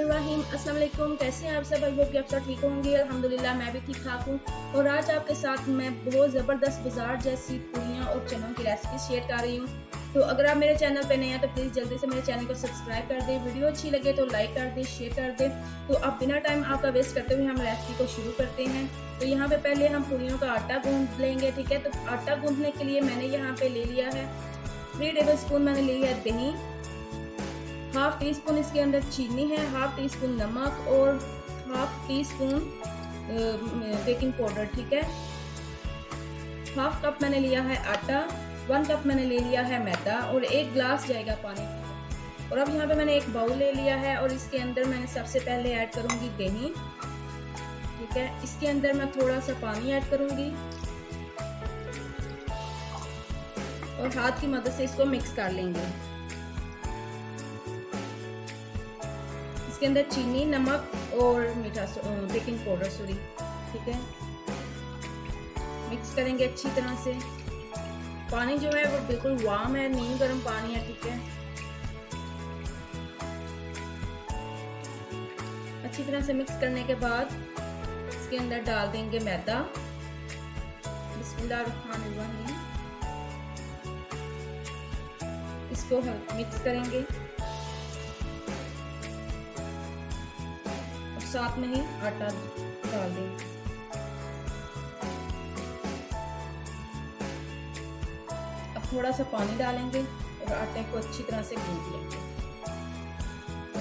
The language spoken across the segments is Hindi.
बिस्मिल्लाहिर्रहमानिर्रहीम। अस्सलाम वालेकुम। कैसे हैं आप सब? आई होप कि आप सब ठीक होंगे। अल्हम्दुलिल्लाह मैं भी ठीक ठाक हूँ। और आज आपके साथ मैं बहुत ज़बरदस्त बाजार जैसी पूरियाँ और चनों की रेसिपी शेयर कर रही हूँ। तो अगर आप मेरे चैनल पे नए हैं तो प्लीज़ जल्दी से मेरे चैनल को सब्सक्राइब कर दें। वीडियो अच्छी लगे तो लाइक कर दें, शेयर कर दें। तो अब बिना टाइम आपका वेस्ट करते हुए हम रेसिपी को शुरू करते हैं। तो यहाँ पे पहले हम पूरियों का आटा गूंद लेंगे, ठीक है। तो आटा गूंदने के लिए मैंने यहाँ पे ले लिया है 3 टेबल स्पून मैंने ली है दही, हाफ टी स्पून इसके अंदर चीनी है, हाफ टी स्पून नमक और half tea spoon baking powder, ठीक है। हाफ कप मैंने लिया है आटा, 1 कप मैंने ले लिया है मैदा और 1 ग्लास जाएगा पानी। और अब यहाँ पे मैंने एक बाउल ले लिया है और इसके अंदर मैंने सबसे पहले ऐड करूँगी दही, ठीक है। इसके अंदर मैं थोड़ा सा पानी ऐड करूँगी और हाथ की मदद से इसको मिक्स कर लेंगे। इसके अंदर चीनी, नमक और मीठा बेकिंग पाउडर ठीक है। मिक्स करेंगे अच्छी तरह से। पानी जो है वो बिल्कुल वार्म है, नीम गर्म पानी है, ठीक है। अच्छी तरह से मिक्स करने के बाद इसके अंदर डाल देंगे मैदा। बिस्मिल्लाहिर्रहमानिर्रहीम। इसको हम मिक्स करेंगे और साथ में ही आटा डाल देंगे। अब थोड़ा सा पानी डालेंगे और आटे को अच्छी तरह से गूंथ लेंगे।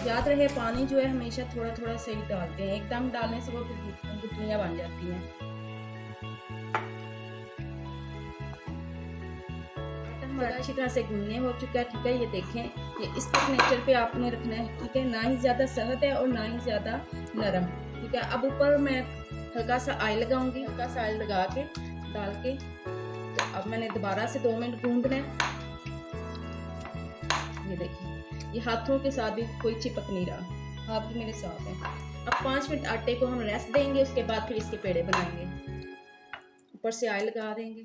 याद रहे पानी जो है हमेशा थोड़ा थोड़ा सही डालते हैं, एकदम डालने से वो गुठलियां बन जाती हैं। हमारा अच्छी तरह से गूंदने हो चुका है, ठीक है। ये देखें, ये इस टेक्सचर पे आपने रखना है, ठीक है। ना ही ज़्यादा सख्त है और ना ही ज़्यादा नरम, ठीक है। अब ऊपर मैं हल्का सा ऑयल लगाऊंगी, हल्का सा ऑयल लगा के डाल के तो अब मैंने दोबारा से 2 मिनट गूंदना है। ये देखिए, ये हाथों के साथ भी कोई चिपक नहीं रहा, हाथ भी मेरे साथ है। अब 5 मिनट आटे को हम रेस्ट देंगे, उसके बाद फिर इसके पेड़े बनाएंगे। ऊपर से ऑयल लगा देंगे।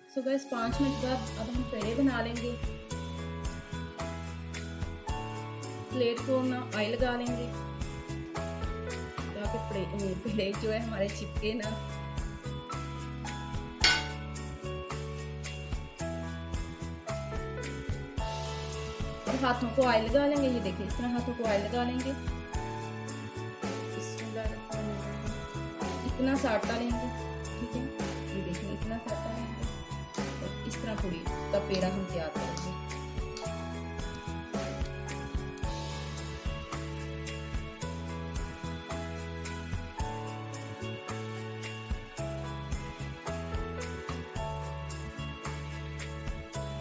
सो गाइस 5 मिनट बाद अब हम पेड़े बना लेंगे। प्लेट को ना ऑयल लगा लेंगे ताकि पेड़े जो है हमारे चिपके ना। और हाथों को ऑयल लगा लेंगे। ये देखिए, इस तरह हाथों को ऑयल लगा लेंगे। इतना सा आटा लेंगे, ठीक है। ये देखिए, इतना सा आटा लेंगे और इस तरह पूरी का पेड़ा हम तैयार करेंगे।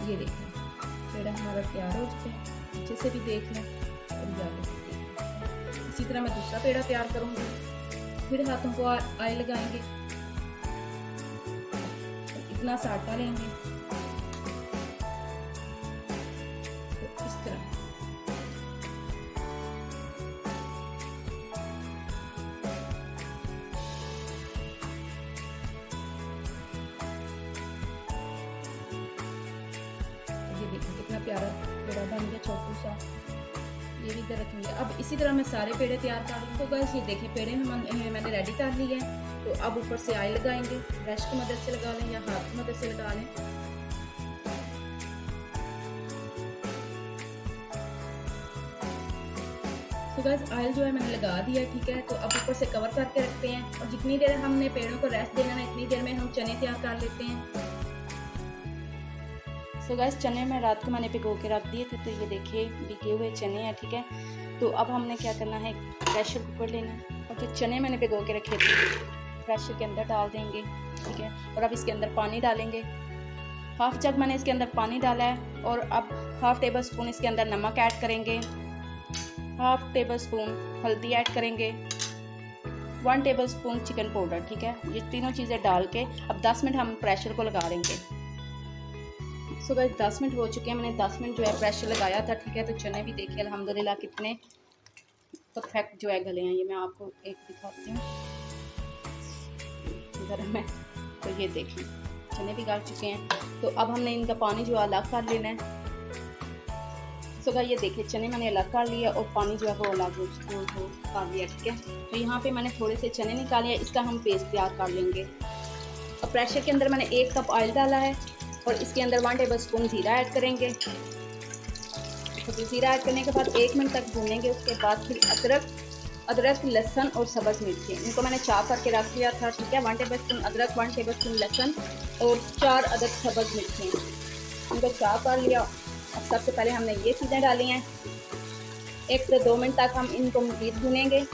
ये देखिए, पेड़ा हमारा तैयार हो चुका है। नीचे से भी देख लें और इसी तरह मैं दूसरा पेड़ा तैयार करूंगी। फिर हाथों को ऑयल लगाएंगे, इतना सा आटा लेंगे तो इस तरह ये देखिए कितना प्यारा पेड़ा बन गया, छोटू सा। ये भी इधर रखेंगे। अब इसी तरह मैं सारे पेड़े तैयार कर रही हूँ। तो गाइस ये देखिए, पेड़े मैंने रेडी कर लिए हैं। तो अब ऊपर से ऑयल लगाएंगे, ब्रश की मदद से लगा लें या हाथ की मदद से लगा लें। तो गाइस ऑयल जो है मैंने लगा दिया, ठीक है। तो अब ऊपर से कवर करके रखते हैं और जितनी देर हमने पेड़ों को रेस्ट देना है इतनी देर में हम चने तैयार कर लेते हैं। तो गाइस चने में रात को मैंने भिगो के रख दिए थे। तो ये देखिए भिगे हुए चने हैं, ठीक है। तो अब हमने क्या करना है, प्रेशर कुकर लेना है और जो चने मैंने भिगो के रखे थे प्रेशर के अंदर डाल देंगे, ठीक है। और अब इसके अंदर पानी डालेंगे। हाफ जग मैंने इसके अंदर पानी डाला है। और अब हाफ टेबल स्पून इसके अंदर नमक ऐड करेंगे, हाफ टेबल स्पून हल्दी ऐड करेंगे, 1 टेबल स्पून चिकन पाउडर, ठीक है। ये तीनों चीज़ें डाल के अब 10 मिनट हम प्रेशर को लगा देंगे। सो गाइस 10 मिनट हो चुके हैं, मैंने 10 मिनट जो है प्रेशर लगाया था, ठीक है। तो चने भी देखिए अल्हम्दुलिल्लाह कितने परफेक्ट जो है गले हैं। ये मैं आपको एक दिखाती हूँ गर्म है। तो ये देखिए चने भी गल चुके हैं। तो अब हमने इनका पानी जो अलग कर लेना है। सो गाइस ये देखिए चने मैंने अलग कर लिया और पानी जो है वो अलग वो कर लिया, ठीक है। तो यहाँ पे मैंने थोड़े से चने निकाले हैं, इसका हम पेस्ट तैयार कर लेंगे। और प्रेशर के अंदर मैंने 1 कप ऑयल डाला है और इसके अंदर 1 टेबल स्पून जीरा ऐड करेंगे। तो जीरा ऐड करने के बाद 1 मिनट तक भूनेंगे। उसके बाद फिर अदरक, लहसुन और सब्ज़ मिर्ची इनको मैंने चाप करके रख लिया था, ठीक है। 1 टेबल स्पून अदरक, 1 टेबल स्पून लहसुन और 4 अदद सब्ज़ मिर्ची इनको चाप कर लिया। अब सबसे पहले हमने ये चीज़ें डाली हैं। 1 से 2 मिनट तक हम इनको मज़ीद भूनेंगे।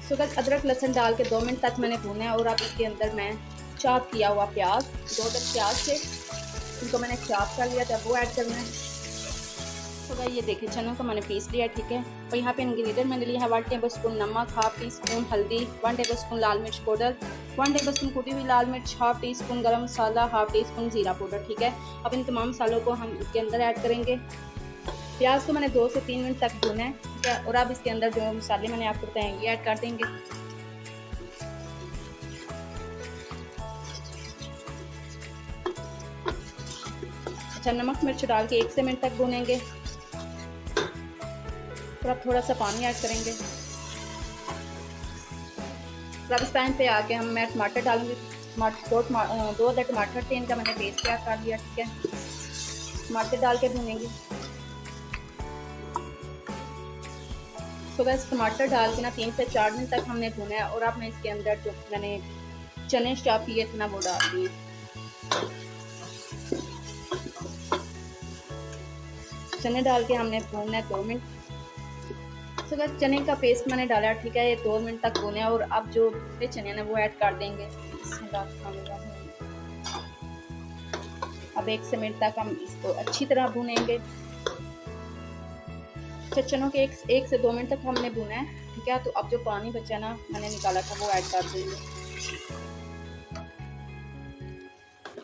सो बस अदरक लहसुन डाल के 2 मिनट तक मैंने भूना है। और अब इसके अंदर मैं चाप किया हुआ प्याज, 2 अदद प्याज थे, इनको मैंने चाप कर लिया था, वो ऐड करना है। तो भाई ये देखिए चनों को मैंने पीस लिया, ठीक है। और यहाँ पे इंग्रेडिएंट मैंने लिया है 1 टेबल स्पून नमक, 1/2 टी स्पून हल्दी, 1 टेबल स्पून लाल मिर्च पाउडर, 1 टेबल स्पून कुटी हुई लाल मिर्च, 1/2 टी स्पून गरम मसाला, 1/2 टी स्पून जीरा पाउडर, ठीक है। अब इन तमाम मसालों को हम इसके अंदर ऐड करेंगे। प्याज को मैंने 2 से 3 मिनट तक भूना है, ठीक है। और अब इसके अंदर जो मसाले मैंने आपको बताए ये ऐड कर देंगे। अच्छा, नमक मिर्च डाल के 1 से मिनट तक भूनेंगे। और अब थोड़ा सा पानी ऐड करेंगे। अब इस टाइम पे आके मैं टमाटर डालूंगी। 2 अदर टमाटर थे, इनका मैंने पेस्ट तैयार कर लिया, ठीक है। टमाटर डाल के भूनेंगे। तो बस टमाटर डाल के ना 3 से 4 मिनट तक हमने भूना है। और अब मैं इसके अंदर जो मैंने चने चाप किए थे ना वो डाल दिए। चने डाल के हमने भूनना है 2 मिनट। तो बस चने का पेस्ट मैंने डाला, ठीक है। ये 2 मिनट तक भूने और अब जो चने ना वो ऐड कर देंगे। अब 1 से मिनट तक हम इसको अच्छी तरह भूनेंगे। चनों के 1 से 2 मिनट तक हमने भूना है, ठीक है। तो अब जो पानी बचा ना मैंने निकाला था वो ऐड कर देंगे।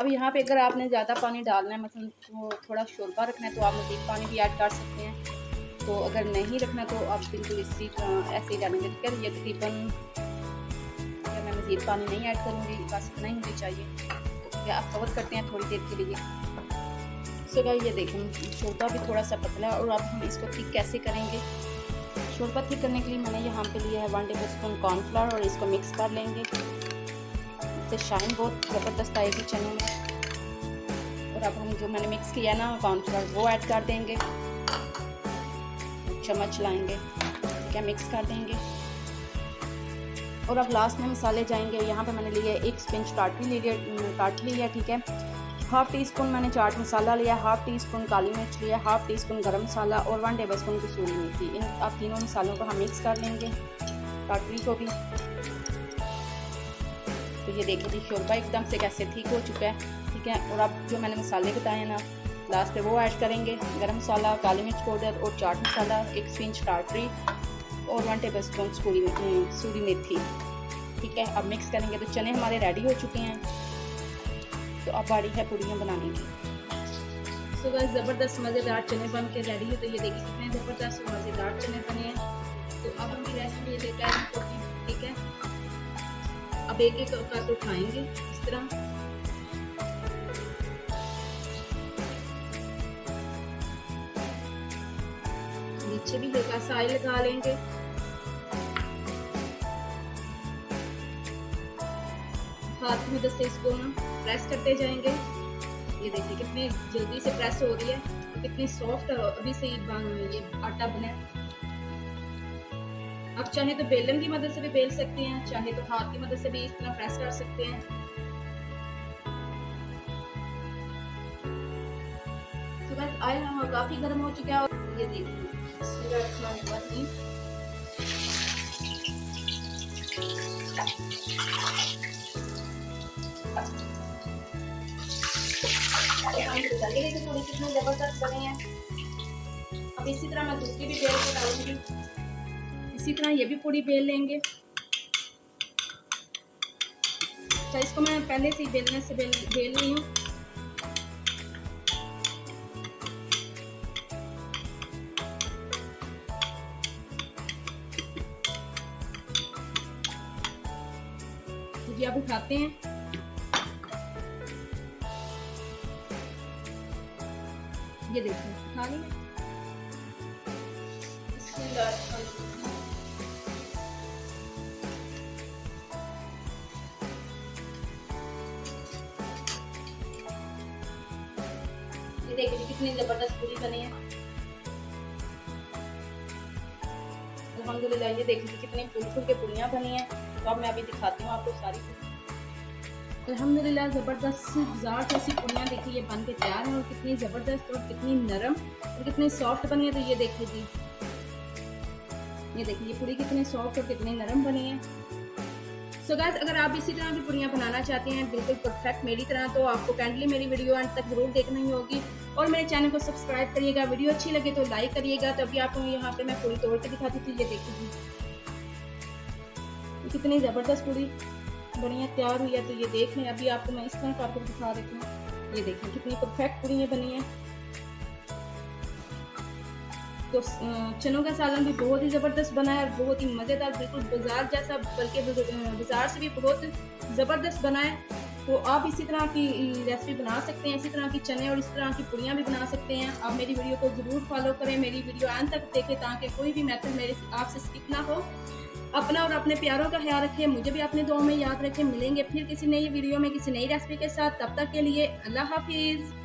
अब यहाँ पे अगर आपने ज़्यादा पानी डालना है, मतलब वो थोड़ा शोरबा रखना है, तो आप मज़ीद पानी भी ऐड कर सकते हैं। तो अगर नहीं रखना तो आप बिल्कुल इसी ऐसे ही डालेंगे, ठीक है। ये तकरीबन मैं मज़ीद पानी नहीं ऐड करूँगी, बस इतना ही मुझे चाहिए। तो आप कवर करते हैं थोड़ी देर के लिए। सो गाइस ये देखें शोरबा भी थोड़ा सा पतला है। और अब हम इसको थिक कैसे करेंगे। शोरबा थिक करने के लिए मैंने यहाँ पे लिया है 1 टेबल स्पून कॉर्नफ्लावर और इसको मिक्स कर लेंगे। इससे शाइन बहुत ज़बरदस्त आएगी चने में। और अब हम जो मैंने मिक्स किया ना कॉर्नफ्लावर वो ऐड कर देंगे, चम्मच लाएंगे, ठीक है, मिक्स कर देंगे। और अब लास्ट में मसाले जाएंगे। यहाँ पे मैंने लिया 1 स्पिंच टाटरी लिया, ठीक है। 1/2 टी स्पून मैंने चाट मसाला लिया, 1/2 टी स्पून काली मिर्च लिया, 1/2 टी स्पून गरम मसाला और 1 टेबल स्पून कसूरी मेथी। इन अब तीनों मसालों को हम मिक्स कर लेंगे, टाटरी को भी। तो ये देखिए जी शोरबा एकदम से कैसे ठीक हो चुका है, ठीक है। और अब जो मैंने मसाले बताए हैं ना लास्ट पे वो ऐड करेंगे। गरम मसाला, काली मिर्च पाउडर और चाट मसाला, 1 स्पिंच टाटरी और 1 टेबल स्पून कसूरी मेथी, ठीक है। अब मिक्स करेंगे। तो चने हमारे रेडी हो चुके हैं। तो अब बारी है पूड़ियाँ बनाने की। तो बस ज़बरदस्त मज़ेदार चने बन के रेडी है। तो ये देखिए कितने ज़बरदस्त मज़ेदार चने बने हैं। तो अब हम रेसिपी ये देता है, ठीक है। अब एक एक करके उठाएंगे इस तरह। नीचे भी हल्का सा ऑयल लगा लेंगे। हाथ में मदद से इसको ना प्रेस करते जाएंगे। ये देखिए कितनी जल्दी से प्रेस हो रही है और कितनी सॉफ्ट अभी से ये आटा बना है। आप चाहे तो बेलन की मदद से भी बेल सकते हैं, चाहे तो हाथ की मदद से भी इस तरह प्रेस कर सकते हैं। तो बस ऑयल हमारा काफी गर्म हो चुका है। और ये देखिए थोड़ी कितने जबरदस्त बने हैं। अब इसी तरह मैं दूसरी भी बेल के डालूंगी। इसी तरह ये भी पूरी बेल लेंगे। तो इसको मैं पहले से ही बेलने से बेल रही हूँ। अब उठाते हैं। ये देखिए खा ली ये देखिए कितनी जबरदस्त पूरी बनी है अल्हम्दुलिल्लाह। ये देखिए कितनी फूल के पूरियाँ बनी हैं। तो अब मैं अभी दिखाती हूँ आपको सारी। अल्हम्दुलिल्लाह ज़बरदस्त बाजार जैसी पूरियाँ देखिए ये बन के तैयार हैं और कितनी ज़बरदस्त और कितनी नरम और कितनी सॉफ्ट बनी है। तो ये देखिए जी, ये देखिए ये पूरी कितनी सॉफ्ट और कितनी नरम बनी है। सो गाइस, अगर आप इसी तरह की पूरियाँ बनाना चाहते हैं बिल्कुल परफेक्ट मेरी तरह, तो आपको काइंडली मेरी वीडियो अंत तक जरूर देखना ही होगी और मेरे चैनल को सब्सक्राइब करिएगा। वीडियो अच्छी लगे तो लाइक करिएगा। तभी आपको यहाँ पे मैं पूरी तोड़ के दिखाती थी। ये देखिए कितनी ज़बरदस्त पूरी बनी है, तैयार हुई है। तो ये देख लें, अभी आपको मैं इस तरह का आपको दिखा देती हूँ। ये देखिए कितनी परफेक्ट पूरी ये बनी है। तो चनों का सालन भी बहुत ही ज़बरदस्त बना है और बहुत ही मज़ेदार, बिल्कुल बाजार जैसा, बल्कि बाजार से भी बहुत ज़बरदस्त बना है। तो आप इसी तरह की रेसिपी बना सकते हैं, इसी तरह की चने और इस तरह की पूरियाँ भी बना सकते हैं। आप मेरी वीडियो को ज़रूर फॉलो करें, मेरी वीडियो अंत तक देखें ताकि कोई भी मेथड मेरे आपसे स्किप ना हो। अपना और अपने प्यारों का ख्याल रखें, मुझे भी अपने दुआओं में याद रखें। मिलेंगे फिर किसी नई वीडियो में किसी नई रेसिपी के साथ। तब तक के लिए अल्लाह हाफिज़।